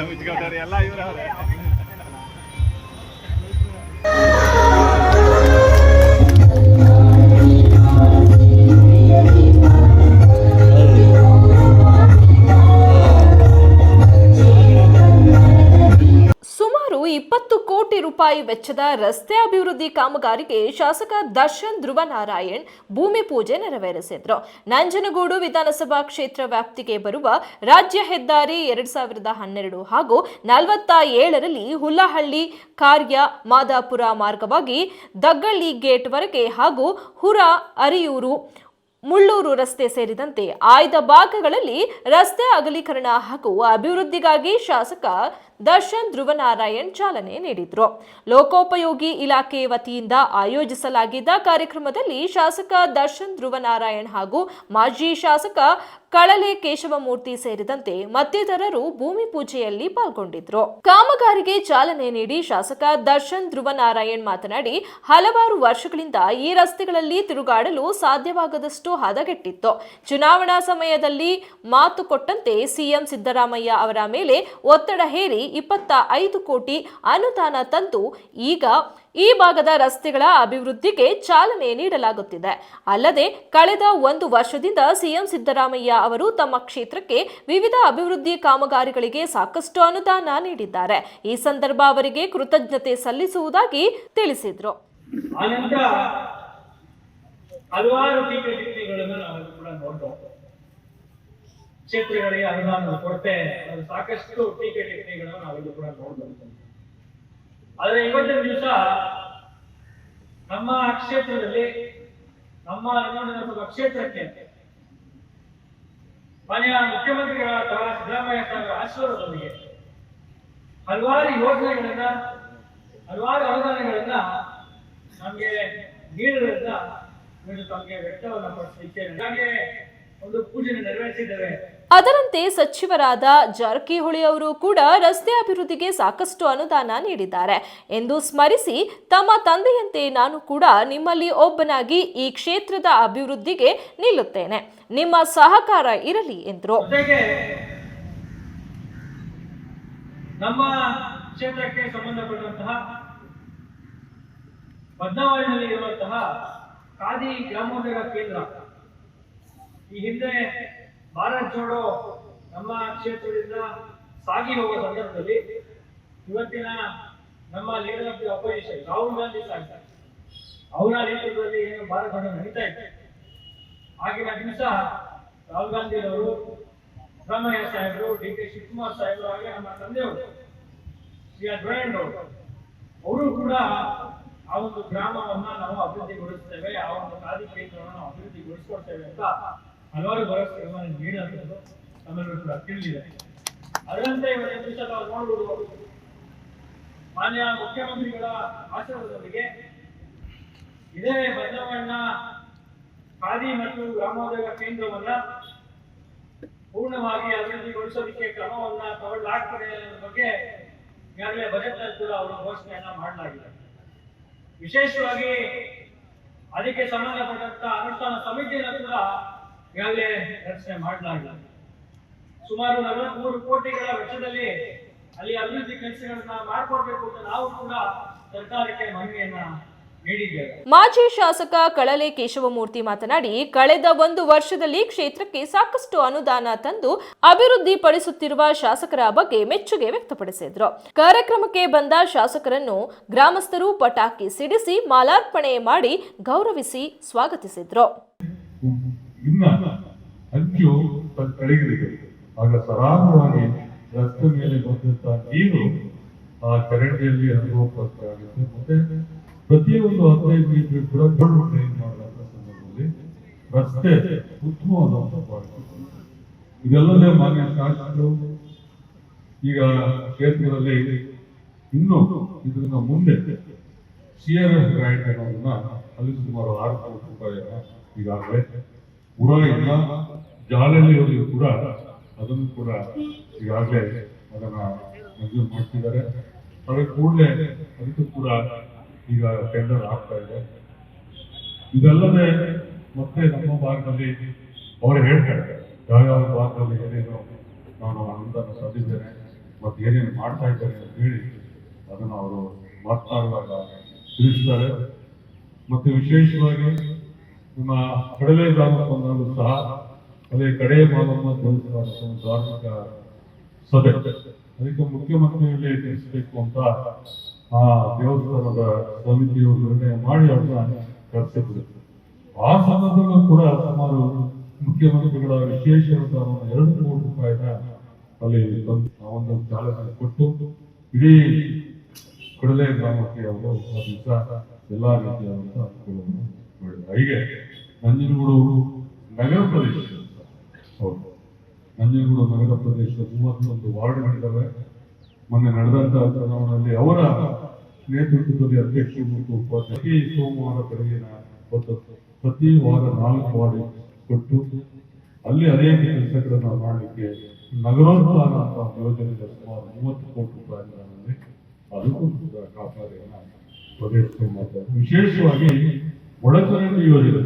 ಮುಚ್ಕೊಂಡವ್ರೆ ಎಲ್ಲ ಇವ್ರವ್ರೆ. ಸುಮಾರು 20 ಕೋಟಿ ರೂಪಾಯಿ ವೆಚ್ಚದ ರಸ್ತೆ ಅಭಿವೃದ್ಧಿ ಕಾಮಗಾರಿಗೆ ಶಾಸಕ ದರ್ಶನ್ ಧ್ರುವನಾರಾಯಣ್ ಭೂಮಿ ಪೂಜೆ ನೆರವೇರಿಸಿದ್ರು. ನಂಜನಗೂಡು ವಿಧಾನಸಭಾ ಕ್ಷೇತ್ರ ವ್ಯಾಪ್ತಿಗೆ ಬರುವ ರಾಜ್ಯ ಹೆದ್ದಾರಿ 2012 ಹಾಗೂ 47ರಲ್ಲಿ ಹುಲ್ಲಹಳ್ಳಿ ಕಾರ್ಯ ಮಾದಾಪುರ ಮಾರ್ಗವಾಗಿ ದಗ್ಗಳ್ಳಿ ಗೇಟ್ ವರೆಗೆ ಹಾಗೂ ಹುರ ಅರಿಯೂರು ಮುಳ್ಳೂರು ರಸ್ತೆ ಸೇರಿದಂತೆ ಆಯ್ದ ಭಾಗಗಳಲ್ಲಿ ರಸ್ತೆ ಅಗಲೀಕರಣ ಹಾಗೂ ಅಭಿವೃದ್ಧಿಗಾಗಿ ಶಾಸಕ ದರ್ಶನ್ ಧ್ರುವನಾರಾಯಣ್ ಚಾಲನೆ ನೀಡಿದ್ರು. ಲೋಕೋಪಯೋಗಿ ಇಲಾಖೆ ವತಿಯಿಂದ ಆಯೋಜಿಸಲಾಗಿದ್ದ ಕಾರ್ಯಕ್ರಮದಲ್ಲಿ ಶಾಸಕ ದರ್ಶನ್ ಧ್ರುವನಾರಾಯಣ್ ಹಾಗೂ ಮಾಜಿ ಶಾಸಕ ಕಳಲೆ ಕೇಶವಮೂರ್ತಿ ಸೇರಿದಂತೆ ಮತ್ತಿತರರು ಭೂಮಿ ಪೂಜೆಯಲ್ಲಿ ಪಾಲ್ಗೊಂಡಿದ್ರು. ಕಾಮಗಾರಿಗೆ ಚಾಲನೆ ನೀಡಿ ಶಾಸಕ ದರ್ಶನ್ ಧ್ರುವನಾರಾಯಣ್ ಮಾತನಾಡಿ, ಹಲವಾರು ವರ್ಷಗಳಿಂದ ಈ ರಸ್ತೆಗಳಲ್ಲಿ ತಿರುಗಾಡಲು ಸಾಧ್ಯವಾಗದಷ್ಟು ಹದಗೆಟ್ಟಿತ್ತು. ಚುನಾವಣಾ ಸಮಯದಲ್ಲಿ ಮಾತು ಕೊಟ್ಟಂತೆ ಸಿಎಂ ಸಿದ್ದರಾಮಯ್ಯ ಅವರ ಮೇಲೆ ಒತ್ತಡ ಹೇರಿ 25 ಕೋಟಿ ಅನುದಾನ ತಂದು ಈಗ ಈ ಭಾಗದ ರಸ್ತೆಗಳ ಅಭಿವೃದ್ಧಿಗೆ ಚಾಲನೆ ನೀಡಲಾಗುತ್ತಿದೆ. ಅಲ್ಲದೆ ಕಳೆದ 1 ವರ್ಷದಿಂದ ಸಿಎಂ ಸಿದ್ದರಾಮಯ್ಯ ಅವರು ತಮ್ಮ ಕ್ಷೇತ್ರಕ್ಕೆ ವಿವಿಧ ಅಭಿವೃದ್ಧಿ ಕಾಮಗಾರಿಗಳಿಗೆ ಸಾಕಷ್ಟು ಅನುದಾನ ನೀಡಿದ್ದಾರೆ. ಈ ಸಂದರ್ಭ ಅವರಿಗೆ ಕೃತಜ್ಞತೆ ಸಲ್ಲಿಸುವುದಾಗಿ ತಿಳಿಸಿದ್ರು. ಹಲವಾರು ಟೀಕೆಗಳನ್ನು ನಾವು ಕೂಡ ನೋಡ್ಬೋದು. ಕ್ಷೇತ್ರಗಳಿಗೆ ಅನುದಾನ ಕೊರತೆ ಸಾಕಷ್ಟು ಟೀಕೆಗಳನ್ನು ನಾವಿಲ್ಲಿ ಕೂಡ ನೋಡ್ಬೋದು. ಆದ್ರೆ ಇವತ್ತಿನ ದಿವಸ ನಮ್ಮ ಕ್ಷೇತ್ರದಲ್ಲಿ ನಮ್ಮ ಕ್ಷೇತ್ರಕ್ಕೆ ಮಾನ್ಯ ಮುಖ್ಯಮಂತ್ರಿಗಳಾದ ಸಿದ್ದರಾಮಯ್ಯ ಸಾಹೇಬರ ಆಶೀರ್ವಾದದೊಂದಿಗೆ ಹಲವಾರು ಯೋಜನೆಗಳನ್ನ ಹಲವಾರು ಅನುದಾನಗಳನ್ನ ನಮ್ಗೆ ನೀಡಿರೋದ್ರಿಂದ ತಮಗೆ ವ್ಯಕ್ತವನ್ನ ಪಡಿಸಲಿಕ್ಕೆ ನಮಗೆ ಒಂದು ಪೂಜೆ ನೆರವೇರಿಸಿದ್ದೇವೆ. ಅದರಂತೆ ಸಚಿವರಾದ ಜಾರಕಿಹೊಳಿ ಅವರು ಕೂಡ ರಸ್ತೆ ಅಭಿವೃದ್ಧಿಗೆ ಸಾಕಷ್ಟು ಅನುದಾನ ನೀಡಿದ್ದಾರೆ ಎಂದು ಸ್ಮರಿಸಿ, ತಮ್ಮ ತಂದೆಯಂತೆ ನಾನು ಕೂಡ ನಿಮ್ಮಲ್ಲಿ ಒಬ್ಬನಾಗಿ ಈ ಕ್ಷೇತ್ರದ ಅಭಿವೃದ್ಧಿಗೆ ನಿಲ್ಲುತ್ತೇನೆ, ನಿಮ್ಮ ಸಹಕಾರ ಇರಲಿ ಎಂದರು. ನಮ್ಮ ಕ್ಷೇತ್ರಕ್ಕೆ ಸಂಬಂಧಪಟ್ಟಂತಹ ಬದಲಾವಣೆಯಲ್ಲಿ ಇರುವಂತಹ ಖಾದಿ ಗ್ರಾಮೋದ್ಯೋಗ ಕೇಂದ್ರ ಈ ಹಿಂದೆ ಭಾರತ್ ಜೋಡೋ ನಮ್ಮ ಕ್ಷೇತ್ರದಿಂದ ಸಾಗಿ ಹೋಗುವ ಸಂದರ್ಭದಲ್ಲಿ ಇವತ್ತಿನ ನಮ್ಮ leader of the opposition Rahul Gandhi Saheb ಅವರ ನೇತೃತ್ವದಲ್ಲಿ ಏನು ಭಾರತ್ ಜೋಡೋ ನಡೀತಾ ಇತ್ತು. ಆಗಿನ ದಿವಸ ರಾಹುಲ್ ಗಾಂಧಿ ಅವರು, ಸಿದ್ದರಾಮಯ್ಯ ಸಾಹೇಬರು, ಡಿ.ಕೆ. ಶಿವಕುಮಾರ್ ಸಾಹೇಬರು ಹಾಗೆ ನಮ್ಮ ತಂದೆಯವರು ಶ್ರೀ ಧ್ರುವನಾರಾಯಣ್ ಅವರು ಕೂಡ ಆ ಒಂದು ಗ್ರಾಮವನ್ನ ನಾವು ಅಭಿವೃದ್ಧಿಗೊಳಿಸ್ತೇವೆ, ಆ ಒಂದು ಖಾದಿ ಕೇಂದ್ರವನ್ನು ನಾವು ಅಭಿವೃದ್ಧಿಗೊಳಿಸ್ಕೊಡ್ತೇವೆ ಅಂತ ಹಲವಾರು ಭರವಸೆಗಳನ್ನು ನೀಡಲಾಗುವುದು ನಮ್ಮೆಲ್ಲರೂ ಕೂಡ ತಿಳಿದಿದೆ. ಅದರಂತೆ ಇವತ್ತಿನ ದಿವಸ ನಾವು ನೋಡುವುದು, ಮಾನ್ಯ ಮುಖ್ಯಮಂತ್ರಿಗಳ ಆಶೀರ್ವಾದದೊಂದಿಗೆ ಇದೇ ಬದಲಾವಣೆಯ ಖಾದಿ ಮತ್ತು ಗ್ರಾಮೋದ್ಯೋಗ ಕೇಂದ್ರವನ್ನ ಪೂರ್ಣವಾಗಿ ಅಭಿವೃದ್ಧಿಗೊಳಿಸೋದಕ್ಕೆ ಕ್ರಮವನ್ನ ತಗೊಳ್ಳಲಾಗ್ತದೆ ಅನ್ನೋದ್ರ ಬಗ್ಗೆ ಈಗಾಗಲೇ ಬಜೆಟ್ ನಲ್ಲಿ ಕೂಡ ಅವರು ಘೋಷಣೆಯನ್ನ ಮಾಡಲಾಗಿದೆ. ವಿಶೇಷವಾಗಿ ಅದಕ್ಕೆ ಸಂಬಂಧಪಟ್ಟಂತ ಅನುಷ್ಠಾನ ಸಮಿತಿಯನ್ನು ಕೂಡ ಈಗಾಗಲೇ ರಚನೆ ಮಾಡಲಾಗಿದೆ. ಸುಮಾರು 43 ಕೋಟಿಗಳ ವೆಚ್ಚದಲ್ಲಿ ಅಲ್ಲಿ ಅಭಿವೃದ್ಧಿ ಕೆಲಸಗಳನ್ನ ಮಾಡಿಕೊಡ್ಬೇಕು ಅಂತ ನಾವು ಕೂಡ ಸರ್ಕಾರಕ್ಕೆ ಮನವಿಯನ್ನ ನೀಡಿದ್ದೇವೆ. ಮಾಜಿ ಶಾಸಕ ಕಳಲೆ ಕೇಶವಮೂರ್ತಿ ಮಾತನಾಡಿ, ಕಳೆದ 1 ವರ್ಷದಲ್ಲಿ ಕ್ಷೇತ್ರಕ್ಕೆ ಸಾಕಷ್ಟು ಅನುದಾನ ತಂದು ಅಭಿವೃದ್ಧಿ ಪಡಿಸುತ್ತಿರುವ ಶಾಸಕರ ಬಗ್ಗೆ ಮೆಚ್ಚುಗೆ ವ್ಯಕ್ತಪಡಿಸಿದ್ರು. ಕಾರ್ಯಕ್ರಮಕ್ಕೆ ಬಂದ ಶಾಸಕರನ್ನು ಗ್ರಾಮಸ್ಥರು ಪಟಾಕಿ ಸಿಡಿಸಿ ಮಾಲಾರ್ಪಣೆ ಮಾಡಿ ಗೌರವಿಸಿ ಸ್ವಾಗತಿಸಿದ್ರು. ಅಂಚು ಕಳೆಗಿದೆ, ಆಗ ಸರಾಗವಾಗಿ ರಸ್ತೆ ಮೇಲೆ ಬಂದಂತ ನೀರು ಆ ಚರಂಡಿಯಲ್ಲಿ ಅನುಭವಕ್ಕಾಗುತ್ತೆ. ಮತ್ತೆ ಪ್ರತಿಯೊಂದು 15 ಮೀಟರ್ ಕೂಡ ಟ್ರೈನ್ ಮಾಡುವಂತ ಸಂದರ್ಭದಲ್ಲಿ ರಸ್ತೆ ಉತ್ತಮವಾದಂತ ಇದೆಲ್ಲದೇ ಮಾನ್ಯ ಶಾಸಕರು ಈಗ ಕ್ಷೇತ್ರದಲ್ಲಿ ಇನ್ನೂ ಇದನ್ನ ಮುಂದೆ CRS ಗ್ರಾಂಟ್ ಅನ್ನೋದನ್ನ ಅಲ್ಲಿ ಸುಮಾರು 6 ಕೋಟಿ ರೂಪಾಯಿಯನ್ನ ಈಗಾಗಲೇ ಕೂಡ ಇಲ್ಲ ಜಾಲಹಳ್ಳಿಯವರಿಗೂ ಕೂಡ ಅದನ್ನು ಕೂಡ ಈಗಾಗಲೇ ಅದನ್ನ ಮಂಜೂರು ಮಾಡ್ತಿದ್ದಾರೆ. ಅದ್ರ ಕೂಡಲೇ ಅದಕ್ಕೂ ಕೂಡ ಈಗ ಟೆಂಡರ್ ಆಗ್ತಾ ಇದೆ. ಇದಲ್ಲದೆ ಮತ್ತೆ ನಮ್ಮ ಭಾಗದಲ್ಲಿ ಅವರು ಹೇಳ್ತಾರೆ ಯಾವ್ಯಾವ ಭಾಗದಲ್ಲಿ ಏನೇನು ನಾನು ಅನುದಾನ ತಂದಿದ್ದೇನೆ ಮತ್ತು ಏನೇನು ಮಾಡ್ತಾ ಇದ್ದಾರೆ ಅಂತ ಹೇಳಿ ಅದನ್ನು ಅವರು ಮಾತನಾಡುವಾಗ ತಿಳಿಸ್ತಾರೆ. ಮತ್ತು ವಿಶೇಷವಾಗಿ ನಿಮ್ಮ ಕಡಲೆ ಗ್ರಾಮಕ್ಕೆ ಬಂದಾಗಲೂ ಸಹ ಅದೇ ಕಡೆ ಮಾಲಮ್ಮ ದೇವಸ್ಥಾನದ ಒಂದು ಧಾರ್ಮಿಕ ಸಭೆ, ಅದಕ್ಕೆ ಮುಖ್ಯಮಂತ್ರಿಗಳೇ ತಿಳಿಸಬೇಕು ಅಂತ ಆ ದೇವಸ್ಥಾನದ ಸಮಿತಿಯವರು ನಿರ್ಣಯ ಮಾಡಿ ಅವ್ರನ್ನ ಕರೆಸಿದ್ರು. ಆ ಸಂದರ್ಭದಲ್ಲೂ ಕೂಡ ಸುಮಾರು ಮುಖ್ಯಮಂತ್ರಿಗಳ ವಿಶೇಷ ಅನುದಾನವನ್ನು 2 ಕೋಟಿ ರೂಪಾಯಿನ ಅಲ್ಲಿ ಒಂದು ಚಾಲನೆ ಕೊಟ್ಟು ಇಡೀ ಕಡಲೆ ಗ್ರಾಮಕ್ಕೆ ಅವರು ದಿವಸ ಎಲ್ಲಾ ರೀತಿಯಾದಂತಹ ಅನುಕೂಲವನ್ನು ಮಾಡಿದ್ದಾರೆ. ಹೀಗೆ ನಂಜನಗೂಡು ನಗರ ಪ್ರದೇಶ, ಹೌದು, ನಂಜನಗೂಡು ನಗರ ಪ್ರದೇಶದ 31 ವಾರ್ಡ್ಗಳಿದ್ದಾವೆ. ಮೊನ್ನೆ ನಡೆದಂತಹ ಚುನಾವಣೆಯಲ್ಲಿ ಅವರ ನೇತೃತ್ವದಲ್ಲಿ ಅಧ್ಯಕ್ಷರು ಮತ್ತು ಉಪಾಧ್ಯಕ್ಷ ಸೋಮವಾರ ಬೆಳಗಿನ ಹೊತ್ತು ಪ್ರತಿ ವಾರ 4 ವಾರ್ಡ್ ಕೊಟ್ಟು ಅಲ್ಲಿ ಅನೇಕ ಕೆಲಸಗಳನ್ನು ಮಾಡಲಿಕ್ಕೆ ನಗರೋತ್ಥಾನ ಅಂತ ಯೋಜನೆಗೆ ಸುಮಾರು 30 ಕೋಟಿ ರೂಪಾಯಿಗಳಲ್ಲಿ ಅದಕ್ಕೂ ಕಾಪಾಡಿಯನ್ನು ಪ್ರದೇಶಕ್ಕೆ ಮಾಡ್ತಾರೆ. ವಿಶೇಷವಾಗಿ ಒಳಚರಂಡಿ ಯೋಜನೆ